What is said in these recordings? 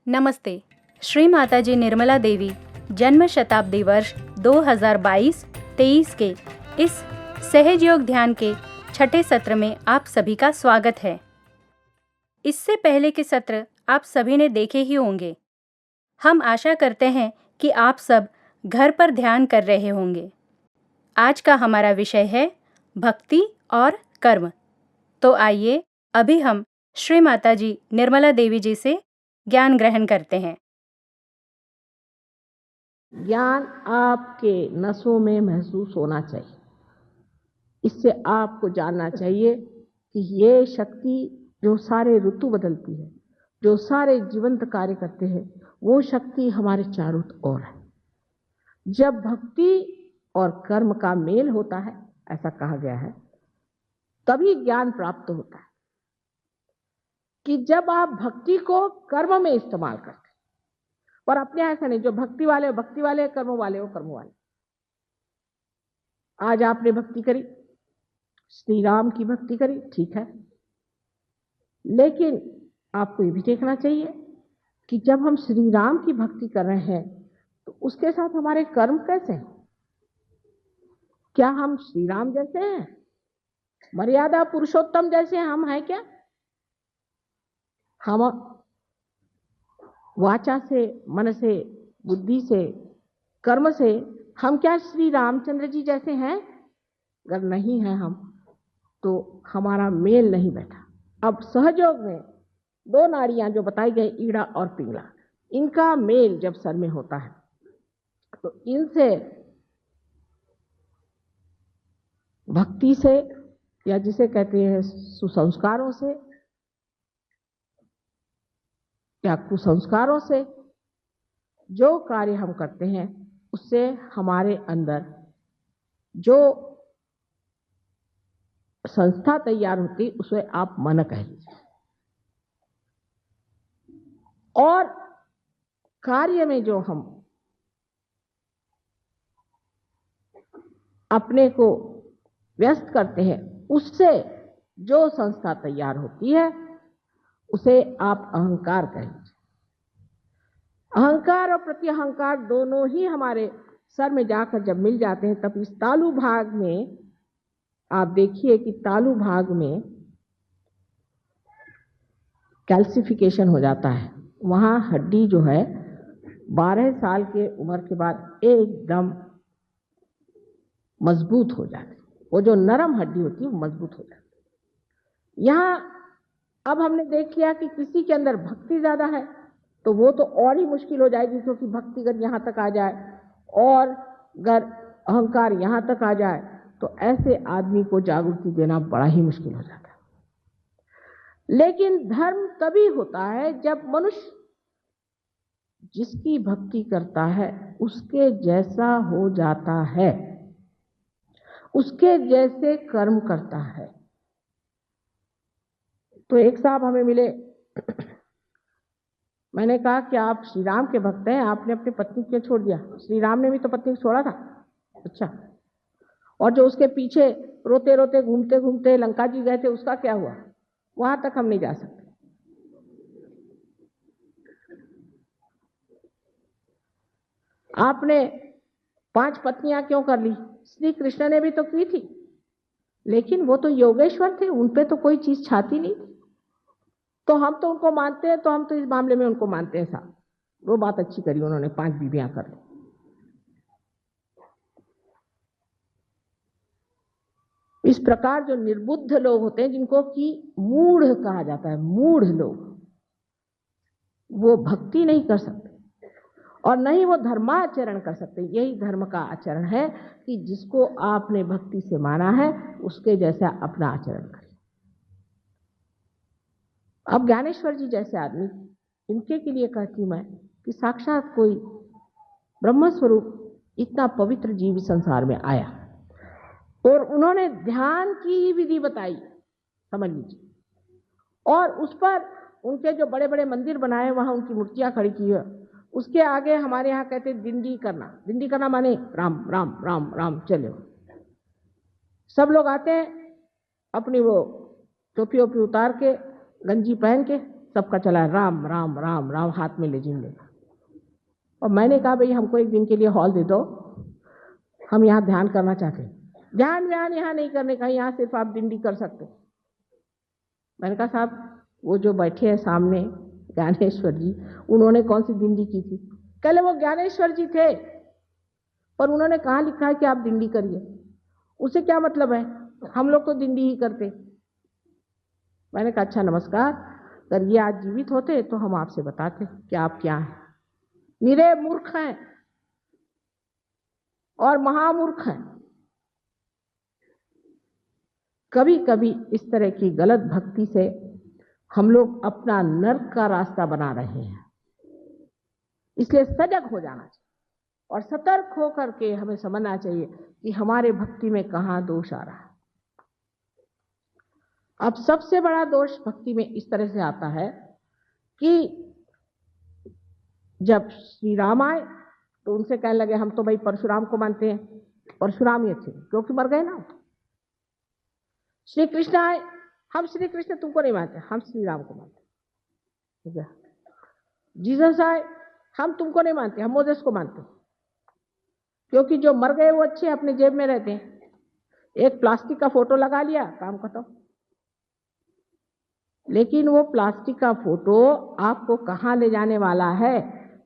नमस्ते। श्री माताजी निर्मला देवी जन्म शताब्दी वर्ष 2022-23 के इस सहज योग ध्यान के छठे सत्र में आप सभी का स्वागत है। इससे पहले के सत्र आप सभी ने देखे ही होंगे। हम आशा करते हैं कि आप सब घर पर ध्यान कर रहे होंगे। आज का हमारा विषय है भक्ति और कर्म। तो आइए अभी हम श्री माताजी निर्मला देवी जी से ज्ञान ग्रहण करते हैं। ज्ञान आपके नसों में महसूस होना चाहिए। इससे आपको जानना चाहिए कि ये शक्ति जो सारे ऋतु बदलती है, जो सारे जीवंत कार्य करते हैं, वो शक्ति हमारे चारों ओर है। जब भक्ति और कर्म का मेल होता है, ऐसा कहा गया है, तभी ज्ञान प्राप्त होता है। कि जब आप भक्ति को कर्म में इस्तेमाल करते हैं, और अपने ऐसा नहीं, जो भक्ति वाले भक्ति वाले, कर्म वाले वो कर्म वाले। आज आपने भक्ति करी, श्री राम की भक्ति करी, ठीक है, लेकिन आपको ये भी देखना चाहिए कि जब हम श्री राम की भक्ति कर रहे हैं तो उसके साथ हमारे कर्म कैसे हैं? क्या हम श्री राम जैसे हैं, मर्यादा पुरुषोत्तम जैसे हम हैं? क्या हम वाचा से, मन से, बुद्धि से, कर्म से हम क्या श्री रामचंद्र जी जैसे हैं? अगर नहीं है हम, तो हमारा मेल नहीं बैठा। अब सहयोग में दो नाड़ियां जो बताई गई, ईड़ा और पिंगला, इनका मेल जब सर में होता है तो इनसे भक्ति से, या जिसे कहते हैं सुसंस्कारों से या कुसंस्कारों से, जो कार्य हम करते हैं उससे हमारे अंदर जो संस्था तैयार होती, उसे आप मन कह लीजिए। और कार्य में जो हम अपने को व्यस्त करते हैं, उससे जो संस्था तैयार होती है उसे आप अहंकार कह लीजिए। अहंकार और प्रत्यहंकार दोनों ही हमारे सर में जाकर जब मिल जाते हैं, तब इस तालु भाग में आप देखिए कि तालु भाग में कैल्सिफिकेशन हो जाता है। वहां हड्डी जो है 12 साल के उम्र के बाद एकदम मजबूत हो जाती है। वो जो नरम हड्डी होती है वो मजबूत हो जाती है। यहाँ अब हमने देख लिया कि किसी के अंदर भक्ति ज्यादा है तो वो तो और ही मुश्किल हो जाएगी, क्योंकि भक्ति अगर यहाँ तक आ जाए और अगर अहंकार यहाँ तक आ जाए तो ऐसे आदमी को जागृति देना बड़ा ही मुश्किल हो जाता है। लेकिन धर्म तभी होता है जब मनुष्य जिसकी भक्ति करता है उसके जैसा हो जाता है, उसके जैसे कर्म करता है। तो एक साहब हमें मिले, मैंने कहा कि आप श्री राम के भक्त हैं, आपने अपनी पत्नी क्यों छोड़ दिया? श्री राम ने भी तो पत्नी को छोड़ा था। अच्छा, और जो उसके पीछे रोते रोते घूमते घूमते लंका जी गए थे, उसका क्या हुआ? वहां तक हम नहीं जा सकते। आपने 5 पत्नियां क्यों कर ली? श्री कृष्ण ने भी तो की थी, लेकिन वो तो योगेश्वर थे, उन पे तो कोई चीज छाती नहीं थी। तो हम तो उनको मानते हैं, तो हम तो इस मामले में उनको मानते हैं साहब। वो बात अच्छी करी उन्होंने, 5 बीवियां कर ली। इस प्रकार जो निर्बुद्ध लोग होते हैं, जिनको कि मूढ़ कहा जाता है, मूढ़ लोग, वो भक्ति नहीं कर सकते और नहीं वो धर्माचरण कर सकते। यही धर्म का आचरण है कि जिसको आपने भक्ति से माना है उसके जैसा अपना आचरण करें। अब ज्ञानेश्वर जी जैसे आदमी, इनके के लिए कहती मैं कि साक्षात कोई ब्रह्म स्वरूप इतना पवित्र जीव संसार में आया और उन्होंने ध्यान की ही विधि बताई, समझ लीजिए, और उस पर उनके जो बड़े बड़े मंदिर बनाए, वहां उनकी मूर्तियां खड़ी की है। उसके आगे हमारे यहाँ कहते दिंडी करना। दिंडी करना माने राम राम राम राम चलो। सब लोग आते हैं अपनी वो टोपी ओपी उतार के, गंजी पहन के, सबका चला राम राम राम राम, हाथ में लेजिम लेगा। और मैंने कहा भाई हमको एक दिन के लिए हॉल दे दो, हम यहाँ ध्यान करना चाहते हैं। ध्यान व्यान यहाँ नहीं करने का, यहाँ सिर्फ आप दिंडी कर सकते। मैंने कहा साहब वो जो बैठे हैं सामने ज्ञानेश्वर जी, उन्होंने कौन सी दिंडी की थी? कहले वो ज्ञानेश्वर जी थे, पर उन्होंने कहाँ लिखा है कि आप दिंडी करिए? उसे क्या मतलब है, हम लोग तो दिंडी ही करते। मैंने कहा अच्छा नमस्कार, अगर ये आज जीवित होते तो हम आपसे बताते कि आप क्या हैं। निरे मूर्ख हैं और महामूर्ख हैं। कभी कभी इस तरह की गलत भक्ति से हम लोग अपना नर्क का रास्ता बना रहे हैं। इसलिए सजग हो जाना चाहिए और सतर्क होकर के हमें समझना चाहिए कि हमारे भक्ति में कहाँ दोष आ रहा है। अब सबसे बड़ा दोष भक्ति में इस तरह से आता है कि जब श्री राम आए तो उनसे कहने लगे हम तो भाई परशुराम को मानते हैं, परशुराम ही अच्छे क्योंकि मर गए ना। श्री कृष्ण आए, हम श्री कृष्ण तुमको नहीं मानते, हम श्री राम को मानते, ठीक है। जीसस आए, हम तुमको नहीं मानते, हम मोसेस को मानते, क्योंकि जो मर गए वो अच्छे अपने जेब में रहते हैं। एक प्लास्टिक का फोटो लगा लिया, काम खत्म। लेकिन वो प्लास्टिक का फोटो आपको कहाँ ले जाने वाला है,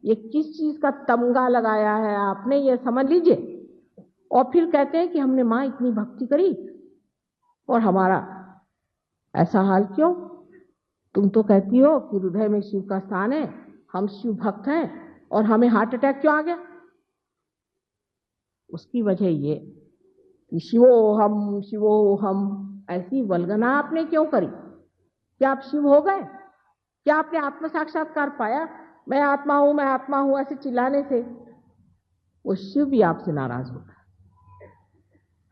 ये किस चीज का तमगा लगाया है आपने, ये समझ लीजिए। और फिर कहते हैं कि हमने माँ इतनी भक्ति करी और हमारा ऐसा हाल क्यों? तुम तो कहती हो कि हृदय में शिव का स्थान है, हम शिव भक्त हैं, और हमें हार्ट अटैक क्यों आ गया? उसकी वजह ये कि शिवो हम ऐसी वल्गना आपने क्यों करी? क्या आप शिव हो गए? क्या आपने आत्म साक्षात्कार पाया? मैं आत्मा हूं ऐसे चिल्लाने से वो शिव भी आपसे नाराज होगा।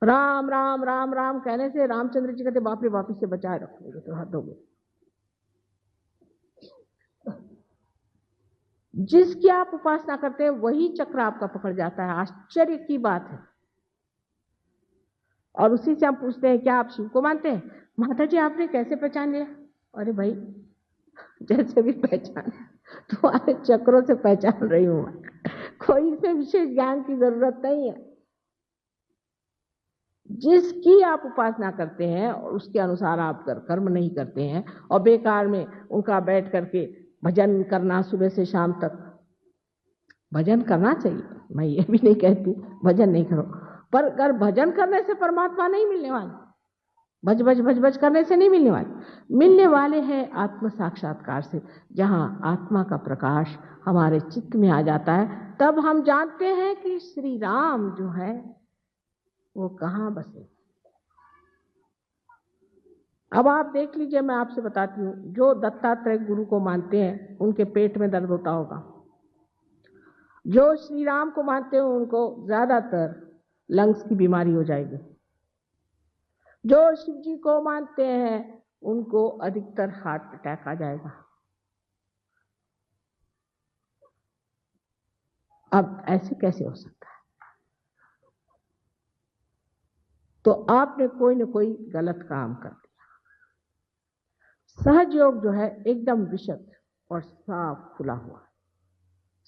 राम राम राम राम कहने से रामचंद्र जी कहते बाप रे बाप, इससे बचाए रखोगे तो हद हो गई। जिसकी आप उपासना करते हैं वही चक्र आपका पकड़ जाता है। आश्चर्य की बात है। और उसी से हम पूछते हैं क्या आप शिव को मानते हैं? माता जी आपने कैसे पहचान लिया? अरे भाई जैसे भी पहचान, तुम्हारे चक्रों से पहचान रही हूं, कोई इसमें विशेष ज्ञान की जरूरत नहीं है। जिसकी आप उपासना करते हैं और उसके अनुसार आप कर्म नहीं करते हैं और बेकार में उनका बैठ करके भजन करना सुबह से शाम तक, भजन करना चाहिए, मैं ये भी नहीं कहती भजन नहीं करो, पर अगर भजन करने से परमात्मा नहीं मिलने वाला, भज भज करने से नहीं मिलने वाले, मिलने वाले हैं आत्म साक्षात्कार से, जहां आत्मा का प्रकाश हमारे चित्त में आ जाता है। तब हम जानते हैं कि श्री राम जो है वो कहाँ बसे। अब आप देख लीजिए, मैं आपसे बताती हूँ, जो दत्तात्रेय गुरु को मानते हैं उनके पेट में दर्द होता होगा, जो श्री राम को मानते हैं उनको ज्यादातर लंग्स की बीमारी हो जाएगी, जो शिव जी को मानते हैं उनको अधिकतर हार्ट अटैक आ जाएगा। अब ऐसे कैसे हो सकता है? तो आपने कोई न कोई गलत काम कर दिया। सहज योग जो है एकदम विशुद्ध और साफ खुला हुआ।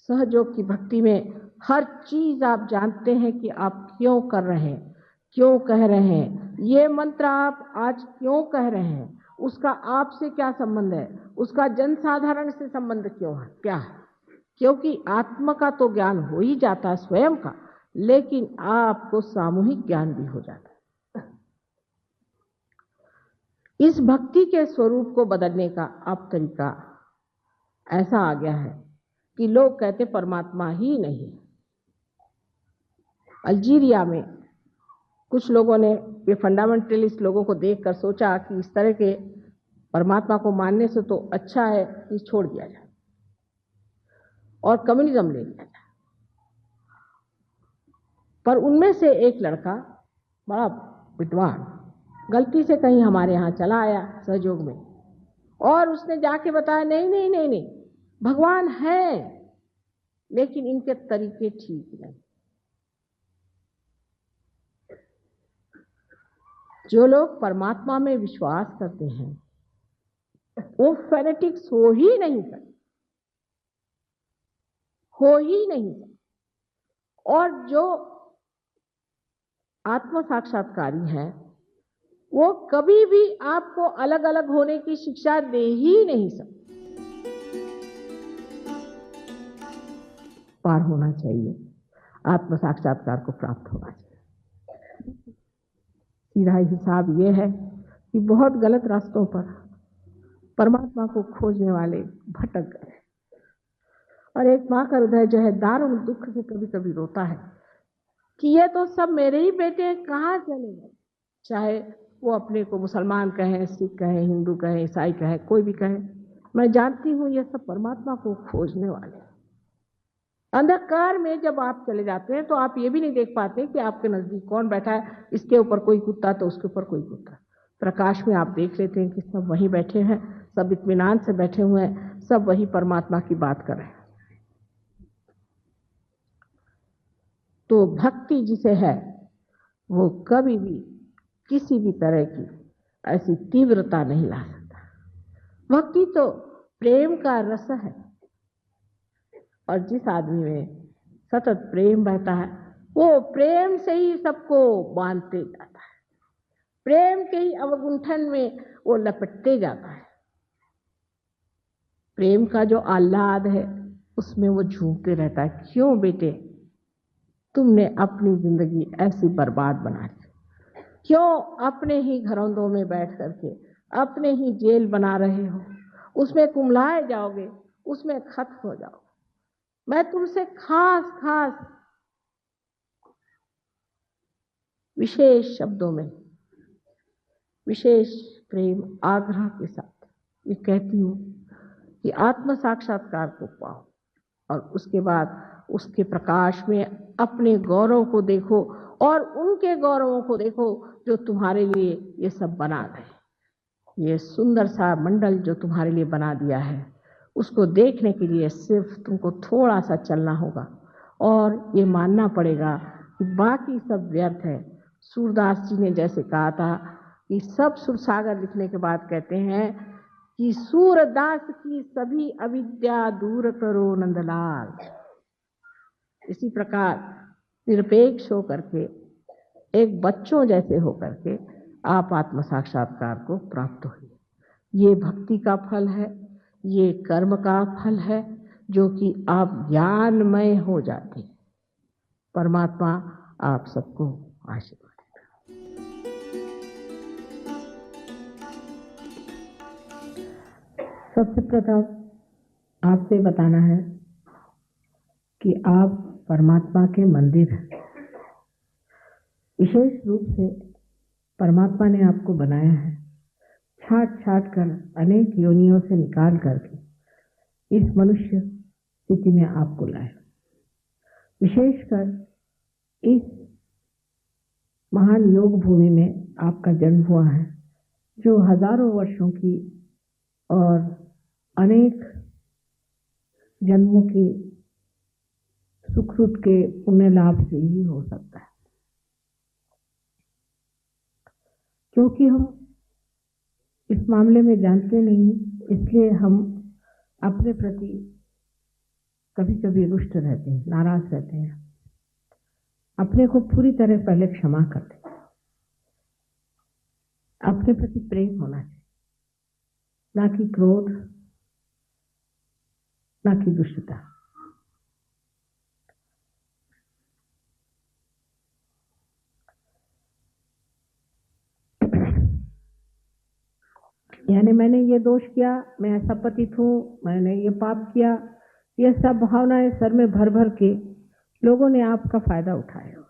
सहज योग की भक्ति में हर चीज आप जानते हैं कि आप क्यों कर रहे हैं, क्यों कह रहे हैं, ये मंत्र आप आज क्यों कह रहे हैं, उसका आपसे क्या संबंध है, उसका जनसाधारण से संबंध क्यों है, क्या है? क्योंकि आत्मा का तो ज्ञान हो ही जाता है स्वयं का, लेकिन आपको सामूहिक ज्ञान भी हो जाता है। इस भक्ति के स्वरूप को बदलने का अब तरीका ऐसा आ गया है कि लोग कहते परमात्मा ही नहीं। अल्जीरिया में कुछ लोगों ने, ये फंडामेंटलिस्ट लोगों को देखकर सोचा कि इस तरह के परमात्मा को मानने से तो अच्छा है कि छोड़ दिया जाए और कम्युनिज्म ले लिया जाए। पर उनमें से एक लड़का बड़ा विद्वान गलती से कहीं हमारे यहाँ चला आया सहयोग में, और उसने जाके बताया नहीं नहीं नहीं नहीं, भगवान है लेकिन इनके तरीके ठीक नहीं। जो लोग परमात्मा में विश्वास करते हैं वो फेनेटिक्स हो ही नहीं सकते, हो ही नहीं सकते। और जो आत्म साक्षात्कारी है वो कभी भी आपको अलग अलग होने की शिक्षा दे ही नहीं सकते। पार होना चाहिए, आत्म साक्षात्कार को प्राप्त होना चाहिए। सीधा हिसाब ये है कि बहुत गलत रास्तों पर परमात्मा को खोजने वाले भटक गए और एक माँ का हृदय जो है दारुण दुख से कभी कभी रोता है कि ये तो सब मेरे ही बेटे कहाँ चले गए। चाहे वो अपने को मुसलमान कहें, सिख कहें, हिंदू कहें, ईसाई कहें, कोई भी कहे, मैं जानती हूँ ये सब परमात्मा को खोजने वाले। अंधकार में जब आप चले जाते हैं तो आप ये भी नहीं देख पाते कि आपके नजदीक कौन बैठा है, इसके ऊपर कोई कुत्ता तो उसके ऊपर कोई कुत्ता। प्रकाश में आप देख लेते हैं कि सब वहीं बैठे हैं, सब इत्मीनान से बैठे हुए हैं, सब वही परमात्मा की बात कर रहे हैं। तो भक्ति जिसे है वो कभी भी किसी भी तरह की ऐसी तीव्रता नहीं ला सकता। भक्ति तो प्रेम का रस है और जिस आदमी में सतत प्रेम बहता है वो प्रेम से ही सबको बांधते जाता है, प्रेम के ही अवगुंठन में वो लपटते जाता है। प्रेम का जो आह्लाद है उसमें वो झूमते रहता है। क्यों बेटे तुमने अपनी जिंदगी ऐसी बर्बाद बना ली? क्यों अपने ही घरौंदों में बैठ करके अपने ही जेल बना रहे हो? उसमें कुम्हलाए जाओगे, उसमें खत्म हो जाओगे। मैं तुमसे खास खास विशेष शब्दों में विशेष प्रेम आग्रह के साथ ये कहती हूँ कि आत्म साक्षात्कार को पाओ और उसके बाद उसके प्रकाश में अपने गौरव को देखो और उनके गौरवों को देखो जो तुम्हारे लिए ये सब बना गए। ये सुंदर सा मंडल जो तुम्हारे लिए बना दिया है उसको देखने के लिए सिर्फ तुमको थोड़ा सा चलना होगा और ये मानना पड़ेगा कि बाकी सब व्यर्थ है। सूरदास जी ने जैसे कहा था कि सब सुरसागर लिखने के बाद कहते हैं कि सूरदास की सभी अविद्या दूर करो नंदलाल। इसी प्रकार निरपेक्ष होकर के एक बच्चों जैसे होकर के आप आत्म साक्षात्कार को प्राप्त हुए। ये भक्ति का फल है, ये कर्म का फल है जो कि आप ज्ञानमय हो जाते हैं। परमात्मा आप सबको आशीर्वाद। सबसे प्रथम आपसे बताना है कि आप परमात्मा के मंदिर हैं। विशेष रूप से परमात्मा ने आपको बनाया है, छाट छाट कर अनेक योनियों से निकाल करके इस मनुष्य स्थिति में आपको लाया। विशेषकर इस महान योग भूमि में आपका जन्म हुआ है जो हजारों वर्षों की और अनेक जन्मों की सुकृत के पुण्य लाभ से ही हो सकता है। क्योंकि हम इस मामले में जानते नहीं, इसलिए हम अपने प्रति कभी कभी रुष्ट रहते हैं, नाराज रहते हैं, अपने को पूरी तरह पहले क्षमा करते हैं। अपने प्रति प्रेम होना चाहिए, ना कि क्रोध, ना कि दुष्टता। यानी मैंने ये दोष किया, मैं ऐसा पतित हूँ, मैंने ये पाप किया, ये सब भावनाएं सर में भर भर के लोगों ने आपका फायदा उठाया।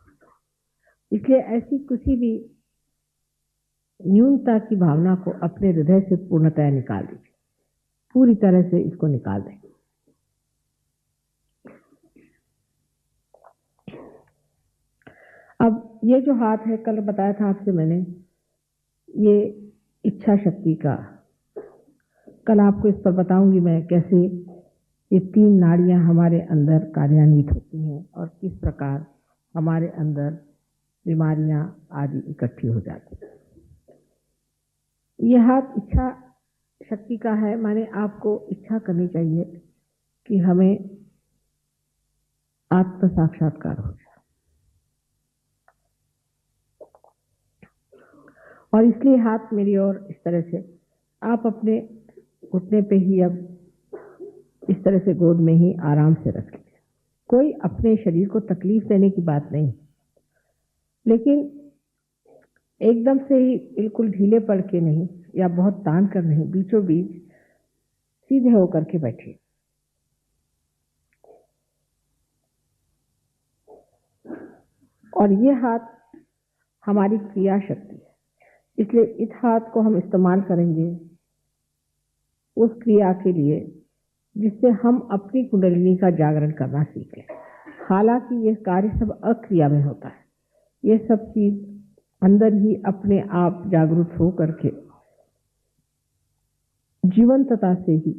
इसलिए ऐसी किसी भी न्यूनता की भावना को अपने हृदय से पूर्णतः निकाल दीजिए, पूरी तरह से इसको निकाल दें। अब ये जो हाथ है, कल बताया था आपसे मैंने, ये इच्छा शक्ति का, कल आपको इस पर बताऊंगी मैं कैसे ये तीन नाड़ियां हमारे अंदर कार्यान्वित होती हैं और किस प्रकार हमारे अंदर बीमारियां आदि इकट्ठी हो जाती हैं। यह हाथ इच्छा शक्ति का है, माने आपको इच्छा करनी चाहिए कि हमें आत्म साक्षात्कार हो जाए, और इसलिए हाथ मेरी ओर इस तरह से, आप अपने घुटने पे ही अब इस तरह से गोद में ही आराम से रख लीजिए। कोई अपने शरीर को तकलीफ देने की बात नहीं, लेकिन एकदम से ही बिल्कुल ढीले पड़ के नहीं या बहुत तान कर नहीं, बीचों बीच सीधे होकर के बैठिए। और ये हाथ हमारी क्रिया शक्ति है, इसलिए इस हाथ को हम इस्तेमाल करेंगे उस क्रिया के लिए जिससे हम अपनी कुंडलिनी का जागरण करना सीख लें। हालांकि ये कार्य सब अक्रिया में होता है, ये सब चीज अंदर ही अपने आप जागरूक हो करके जीवंतता से ही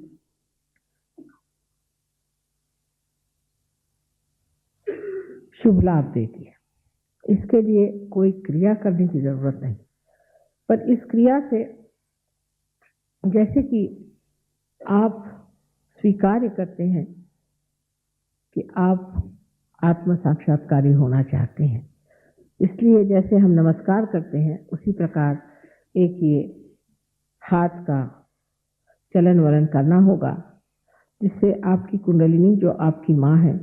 शुभ लाभ देती है। इसके लिए कोई क्रिया करने की जरूरत नहीं, पर इस क्रिया से जैसे कि आप स्वीकार करते हैं कि आप आत्म साक्षात्कारी होना चाहते हैं, इसलिए जैसे हम नमस्कार करते हैं उसी प्रकार एक ये हाथ का चलन वलन करना होगा, जिससे आपकी कुंडलिनी जो आपकी माँ है,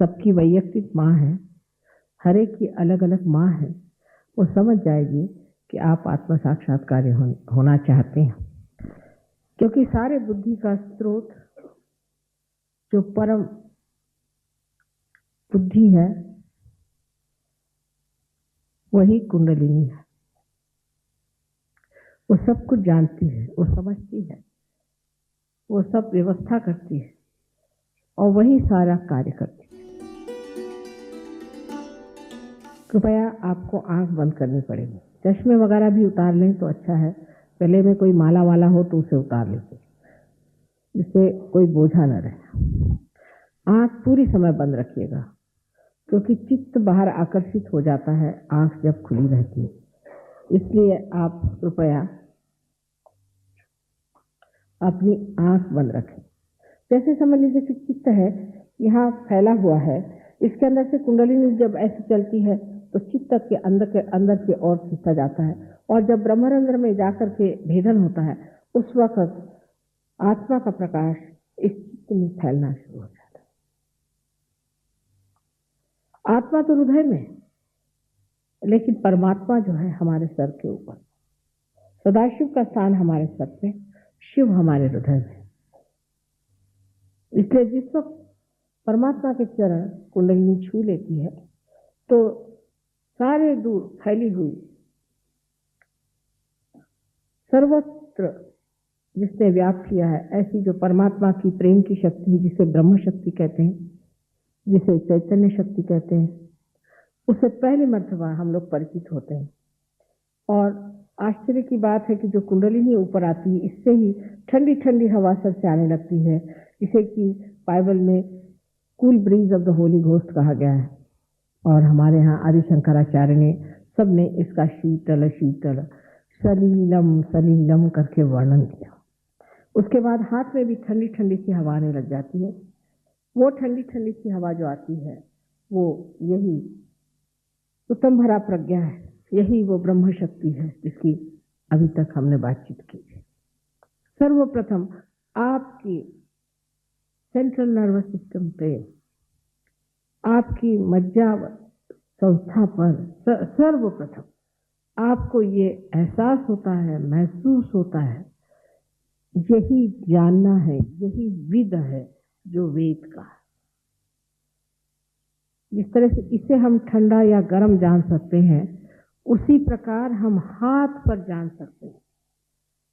सबकी वैयक्तिक माँ है, हर एक की अलग अलग माँ है, वो समझ जाएगी कि आप आत्म साक्षात्कारी होना चाहते हैं। क्योंकि सारे बुद्धि का स्रोत जो परम बुद्धि है वही कुंडलिनी है। वो सब कुछ जानती है, वो समझती है, वो सब व्यवस्था करती है और वही सारा कार्य करती है। कृपया आपको आंख बंद करनी पड़ेगी। चश्मे वगैरह भी उतार लें तो अच्छा है, गले में कोई माला वाला हो तो उसे उतार लीजिए, जिससे कोई बोझा न रहे। आंख पूरी समय बंद रखिएगा, क्योंकि चित्त बाहर आकर्षित हो जाता है आंख जब खुली रहती है। इसलिए आप कृपया अपनी आंख बंद रखें। जैसे समझ लीजिए कि चित्त है यहाँ फैला हुआ है, इसके अंदर से कुंडलिनी जब ऐसी चलती है तो चित्त के अंदर की ओर खींचा जाता है, और जब ब्रह्मरंध्र में जाकर के भेदन होता है उस वक्त आत्मा का प्रकाश इस चित्त में फैलना शुरू हो जाता है। आत्मा तो हृदय में, लेकिन परमात्मा जो है हमारे सर के ऊपर। सदाशिव का स्थान हमारे सर पे, शिव हमारे हृदय में। इसलिए जिस वक्त परमात्मा के चरण कुंडलिनी छू लेती है तो सारे दूर फैली हुई सर्वत्र जिसने व्याप्त किया है ऐसी जो परमात्मा की प्रेम की शक्ति है, जिसे ब्रह्म शक्ति कहते हैं, जिसे चैतन्य शक्ति कहते हैं, उससे पहले मर्तबा हम लोग परिचित होते हैं। और आश्चर्य की बात है कि जो कुंडलिनी ऊपर आती है, इससे ही ठंडी ठंडी हवा सर से आने लगती है, जिसे कि बाइबल में cool bridge of the Holi ghost कहा गया है। और हमारे यहाँ आदि शंकराचार्य ने सबने इसका शीतल शीतल सलीलम सलीलम करके वर्णन किया। उसके बाद हाथ में भी ठंडी ठंडी सी हवा आने लग जाती है। वो ठंडी ठंडी सी हवा जो आती है वो यही उत्तम भरा प्रज्ञा है, यही वो ब्रह्म शक्ति है जिसकी अभी तक हमने बातचीत की थी। सर्वप्रथम आपकी सेंट्रल नर्वस सिस्टम पे, आपकी मज्जा संस्था पर सर्वप्रथम आपको ये एहसास होता है, महसूस होता है, यही जानना है, यही विद है जो वेद का है। जिस तरह से इसे हम ठंडा या गर्म जान सकते हैं, उसी प्रकार हम हाथ पर जान सकते हैं,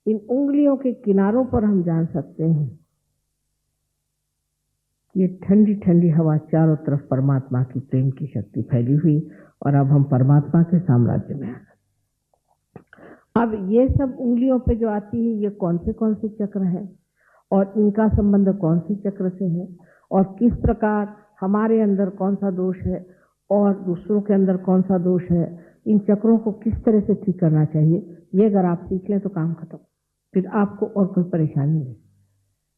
इन उंगलियों के किनारों पर हम जान सकते हैं। ये ठंडी ठंडी हवा चारों तरफ परमात्मा की प्रेम की शक्ति फैली हुई, और अब हम परमात्मा के साम्राज्य में आ गए। अब ये सब उंगलियों पे जो आती है, ये कौन से चक्र हैं और इनका संबंध कौन से चक्र से है, और किस प्रकार हमारे अंदर कौन सा दोष है और दूसरों के अंदर कौन सा दोष है, इन चक्रों को किस तरह से ठीक करना चाहिए, ये अगर आप सीख लें तो काम खत्म। फिर आपको और कोई परेशानी नहीं।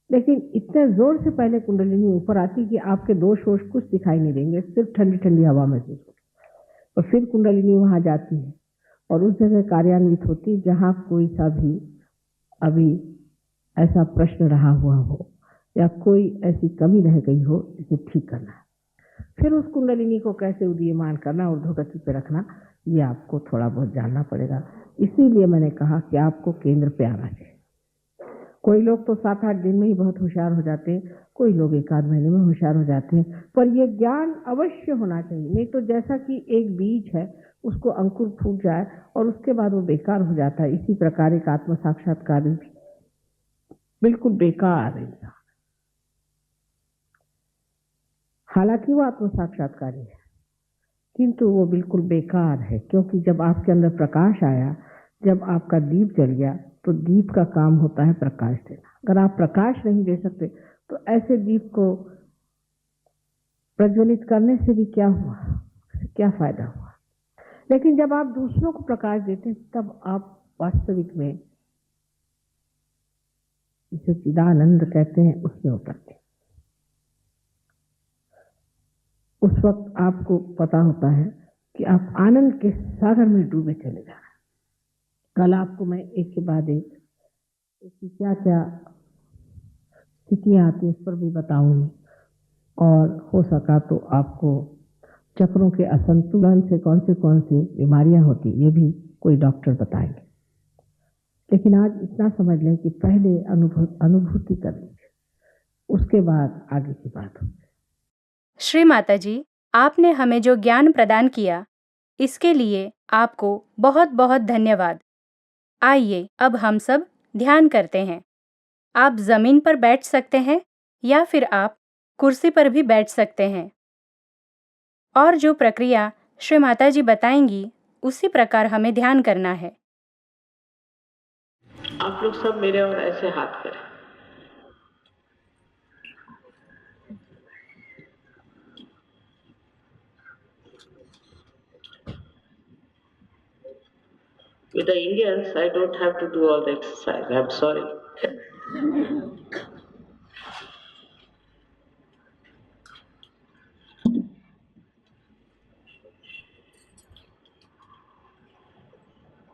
लेकिन इतने जोर से पहले कुंडलिनी ऊपर आती कि आपके दोष वोष कुछ दिखाई नहीं देंगे, सिर्फ ठंडी ठंडी हवा महसूस होगी। और फिर कुंडलिनी वहां जाती है और उस जगह कार्यान्वित होती जहां कोई सा भी अभी ऐसा प्रश्न रहा हुआ हो या कोई ऐसी कमी रह गई हो जिसे ठीक करना है। फिर उस कुंडलिनी को कैसे उदीयमान करना, ऊर्ध्वगति पे रखना, ये आपको थोड़ा बहुत जानना पड़ेगा। इसीलिए मैंने कहा कि आपको केंद्र पे आना चाहिए। कोई लोग तो 7-8 दिन में ही बहुत होशियार हो जाते हैं, कोई लोग 1-8 महीने में होशियार हो जाते हैं, पर ये ज्ञान अवश्य होना चाहिए। नहीं तो जैसा कि एक बीज है, उसको अंकुर फूट जाए और उसके बाद वो बेकार हो जाता है, इसी प्रकार एक आत्म साक्षात्कार भी बिल्कुल बेकार है। हालांकि वो आत्म साक्षात्कारी है, किंतु वो बिल्कुल बेकार है, क्योंकि जब आपके अंदर प्रकाश आया, जब आपका दीप जल गया, तो दीप का काम होता है प्रकाश देना। अगर आप प्रकाश नहीं दे सकते तो ऐसे दीप को प्रज्वलित करने से भी क्या हुआ, क्या फायदा हुआ। लेकिन जब आप दूसरों को प्रकाश देते हैं, तब आप वास्तविक में, जिसे चिदानंद कहते हैं, उसमें उतरते हैं। उस वक्त आपको पता होता है कि आप आनंद के सागर में डूबे चले जा रहे हैं। कल आपको मैं एक के बाद एक उसकी क्या क्या स्थितियां आती है उस पर भी बताऊंगी, और हो सका तो आपको चक्रों के असंतुलन से कौन सी बीमारियां होती ये भी कोई डॉक्टर बताएंगे। लेकिन आज इतना समझ लें कि पहले अनुभूति कर लीजिए, उसके बाद आगे की बात हो। श्री माता जी, आपने हमें जो ज्ञान प्रदान किया, इसके लिए आपको बहुत बहुत धन्यवाद। आइए अब हम सब ध्यान करते हैं। आप जमीन पर बैठ सकते हैं या फिर आप कुर्सी पर भी बैठ सकते हैं, और जो प्रक्रिया श्री माता जी बताएंगी उसी प्रकार हमें ध्यान करना है। आप लोग सब मेरे और ऐसे हाथ करें। With the Indians, I don't have to do all the exercise. I'm sorry.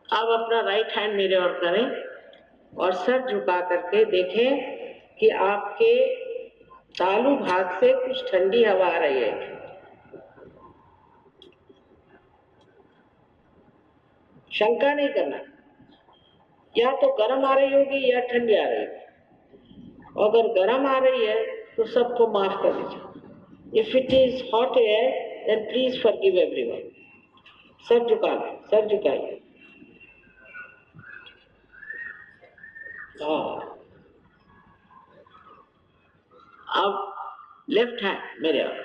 अब अपना राइट हैंड मेरे और करें और सर झुका करके देखें कि आपके तालू भाग से कुछ ठंडी हवा आ रही है। शंका नहीं करना, या तो गर्म आ रही होगी या ठंडी आ रही होगी। अगर गर्म आ रही है तो सबको माफ कर दीजिए। If it is hot air then please forgive everyone. सर झुका लें, सर झुकाइए। अब लेफ्ट हैंड मेरे और,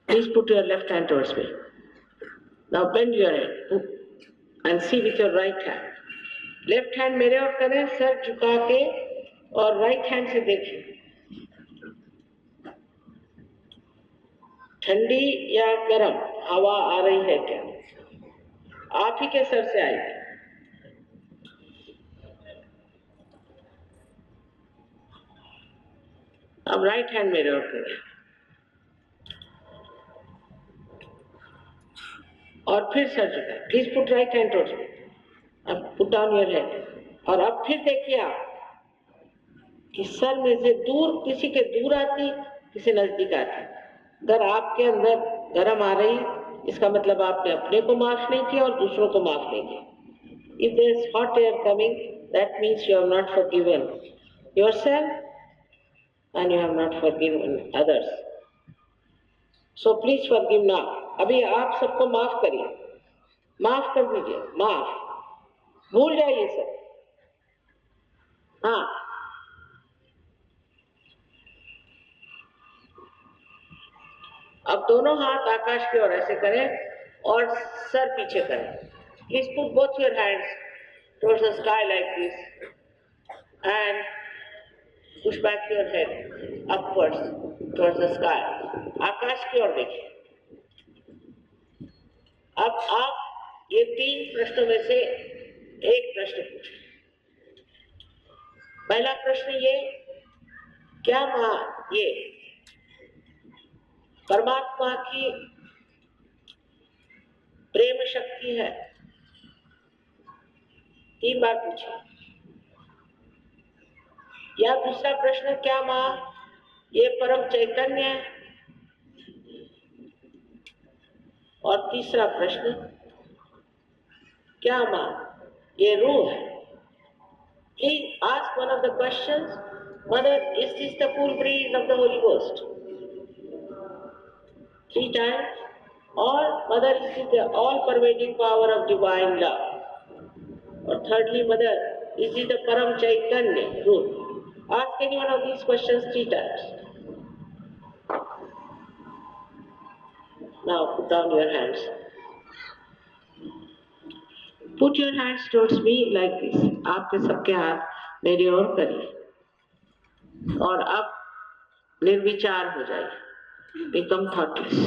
please put your left hand towards me. Now bend your head and see with your right hand. Left hand मेरे और करें, sir झुका के, और राइट हैंड से देखिए ठंडी या गर्म हवा आ रही है क्या। आप ही के सर से आएगी। अब राइट हैंड मेरे और करें और फिर सर झुकाए। Please put right hand towards me. अब पुट डाउन योर हेड और अब फिर देखिए आप कि सर में से दूर, किसी के दूर आती, किसी नजदीक आती। अगर आपके अंदर गर्म आ रही, इसका मतलब आपने अपने को माफ नहीं किया और दूसरों को माफ नहीं किया। If there is hot air coming, that means you have not forgiven yourself and you have not forgiven others. So please forgive now. अभी आप सबको माफ करिए, माफ कर दीजिए, माफ भूल जाइए सब। हाँ, अब दोनों हाथ आकाश की ओर ऐसे करें और सर पीछे करें। Please put both your hands towards the sky like this and push back your head upwards towards the sky. आकाश की ओर देखिए। अब आप ये 3 प्रश्नों में से एक प्रश्न पूछें। पहला प्रश्न ये, क्या माँ ये परमात्मा की प्रेम शक्ति है? 3 बार पूछे। या दूसरा प्रश्न, क्या माँ ये परम चैतन्य है? और तीसरा प्रश्न, क्या माँ ये रूह है? Please ask one of the questions. Mother, is this the full breeze of the Holy Ghost? 3 times. Or Mother, is this the all-pervading power of divine love? Or thirdly, Mother, is this the Param Chaitanya truth? Ask any one of these questions 3 times. Now put down your hands. Put your hands towards me like this. आपके सबके हाथ मेरी ओर करिए और अब निर्विचार हो जाइए, become thoughtless.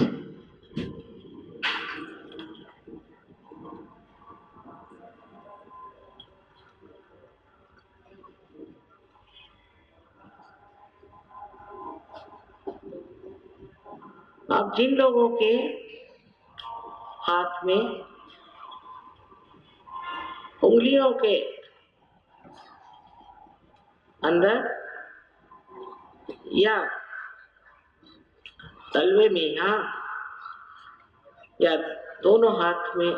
अब जिन लोगों के हाथ में उंगलियों के अंदर या तलवे में या दोनों हाथ में,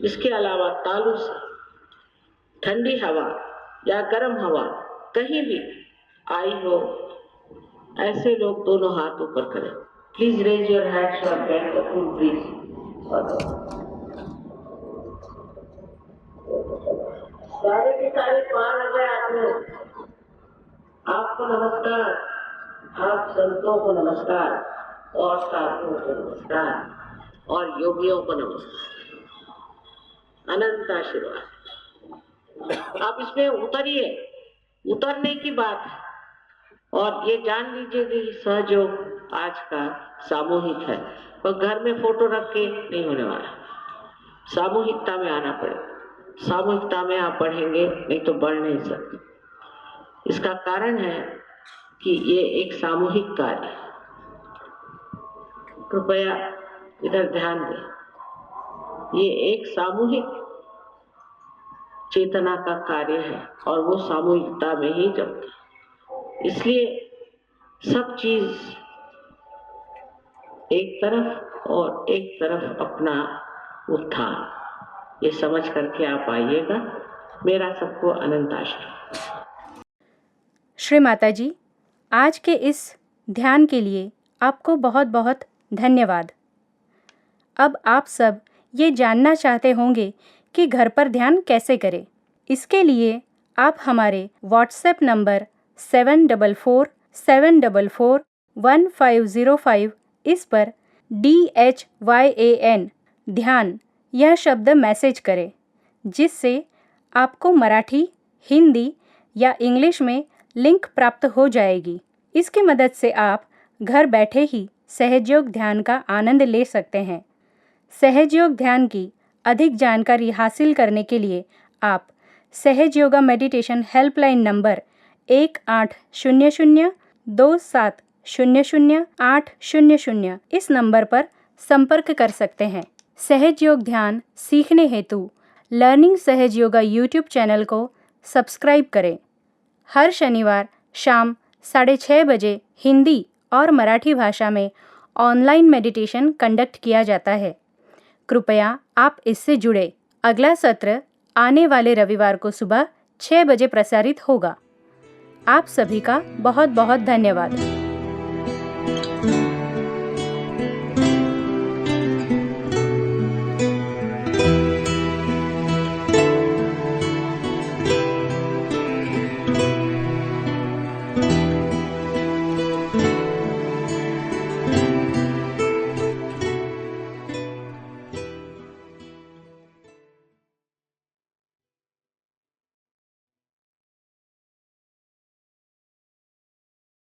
इसके अलावा तालू से ठंडी हवा या गर्म हवा कहीं भी आई हो, ऐसे लोग दोनों हाथ ऊपर करें। प्लीज रेज योर हैंड्स और गेट द फुल ब्रीज। सारे के सारे पार हो गए आप लोग। आपको नमस्कार, आप संतों को नमस्कार और साधुओं को नमस्कार और योगियों को नमस्कार, अनंत आशीर्वाद। आप इसमें उतरिए, उतरने की बात है। और ये जान लीजिए कि सहयोग आज का सामूहिक है, पर घर में फोटो रख के नहीं होने वाला। सामूहिकता में आना पड़ेगा। सामूहिकता में आप बढ़ेंगे, नहीं तो बढ़ नहीं सकते। इसका कारण है कि ये एक सामूहिक कार्य है। कृपया इधर ध्यान दें। ये एक सामूहिक चेतना का कार्य है और वो सामूहिकता में ही जमता है। इसलिए सब चीज एक तरफ और एक तरफ अपना उत्थान, ये समझ करके आप आइएगा। मेरा सबको अनंत आशीर्वाद। श्री माता जी, आज के इस ध्यान के लिए आपको बहुत बहुत धन्यवाद। अब आप सब ये जानना चाहते होंगे कि घर पर ध्यान कैसे करें। इसके लिए आप हमारे व्हाट्सएप नंबर 7447441505 इस पर DHYAN ध्यान यह शब्द मैसेज करें, जिससे आपको मराठी, हिंदी या इंग्लिश में लिंक प्राप्त हो जाएगी। इसकी मदद से आप घर बैठे ही सहजयोग ध्यान का आनंद ले सकते हैं। सहजयोग ध्यान की अधिक जानकारी हासिल करने के लिए आप सहज योगा मेडिटेशन हेल्पलाइन नंबर 180027000800 इस नंबर पर संपर्क कर सकते हैं। सहज योग ध्यान सीखने हेतु लर्निंग सहज योगा यूट्यूब चैनल को सब्सक्राइब करें। हर शनिवार शाम 6:30 बजे हिंदी और मराठी भाषा में ऑनलाइन मेडिटेशन कंडक्ट किया जाता है। कृपया आप इससे जुड़े। अगला सत्र आने वाले रविवार को सुबह 6 बजे प्रसारित होगा। आप सभी का बहुत बहुत धन्यवाद।